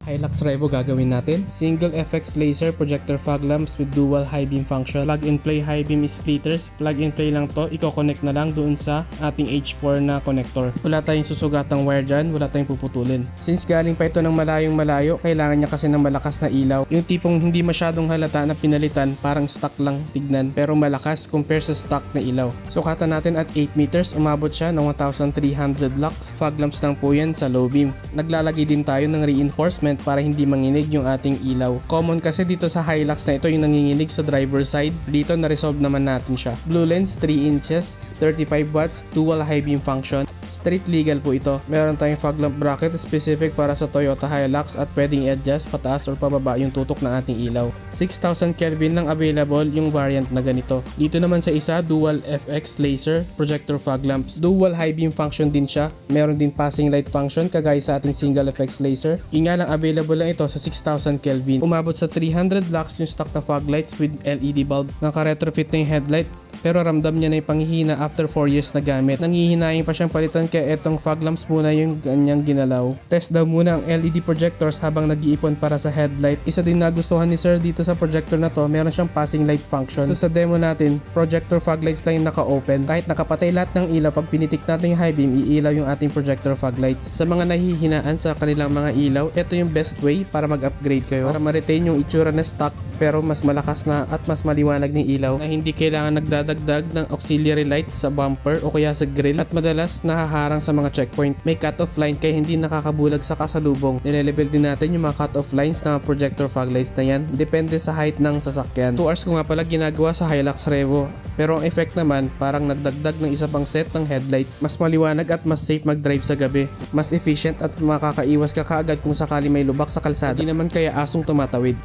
Hilux Revo gagawin natin. Single FX laser projector fog lamps with dual high beam function. Plug and play high beam splitters. Plug and play lang to. Iko-connect na lang doon sa ating H4 na connector. Wala tayong susugatang wire dyan. Wala tayong puputulin. Since galing pa ito ng malayong malayo, kailangan niya kasi ng malakas na ilaw. Yung tipong hindi masyadong halata na pinalitan, parang stock lang tignan. Pero malakas compare sa stock na ilaw. Sukatan natin at 8 meters. Umabot siya ng 1,300 lux. Fog lamps lang po yan sa low beam. Naglalagay din tayo ng reinforcement para hindi manginig yung ating ilaw. Common kasi dito sa Hilux na ito yung nanginginig sa driver side. Dito na-resolve naman natin siya. Blue lens 3 inches, 35 watts, dual high beam function. Street legal po ito. Meron tayong fog lamp bracket specific para sa Toyota Hilux at pwedeng i-adjust pataas or pababa yung tutok ng ating ilaw. 6,000 Kelvin lang available yung variant na ganito. Dito naman sa isa, dual FX laser projector fog lamps. Dual high beam function din siya. Meron din passing light function kagaya sa ating single FX laser. Yung nga lang available lang ito sa 6,000 Kelvin. Umabot sa 300 lux yung stock na fog lights with LED bulb. Naka-retrofit na yung headlight. Pero ramdam niya na yung panghihina after 4 years na gamit. Nanghihinayin pa siyang palitan kaya etong fog lamps muna yung ganyang ginalaw. Test daw muna ang LED projectors habang nag-iipon para sa headlight. Isa din nagustuhan ni sir dito sa projector na to, meron siyang passing light function. So sa demo natin, projector fog lights lang yung naka-open. Kahit nakapatay lahat ng ilaw, pag pinitik natin yung high beam, iilaw yung ating projector fog lights. Sa mga nahihinaan sa kanilang mga ilaw, ito yung best way para mag-upgrade kayo. Para ma-retain yung itsura na stock pero mas malakas na at mas maliwanag ng ilaw na hindi kailangan nagdadagdag ng auxiliary lights sa bumper o kaya sa grill at madalas nahaharang sa mga checkpoint. May cut-off line kaya hindi nakakabulag sa kasalubong. Nile-level din natin yung mga cut-off lines ng projector fog lights na yan. Depende sa height ng sasakyan. 2 hours ko nga pala ginagawa sa Hilux Revo. Pero ang effect naman parang nagdagdag ng isa pang set ng headlights. Mas maliwanag at mas safe mag-drive sa gabi. Mas efficient at makakaiwas ka kaagad kung sakali may lubak sa kalsada. Hindi naman kaya asong tumatawid.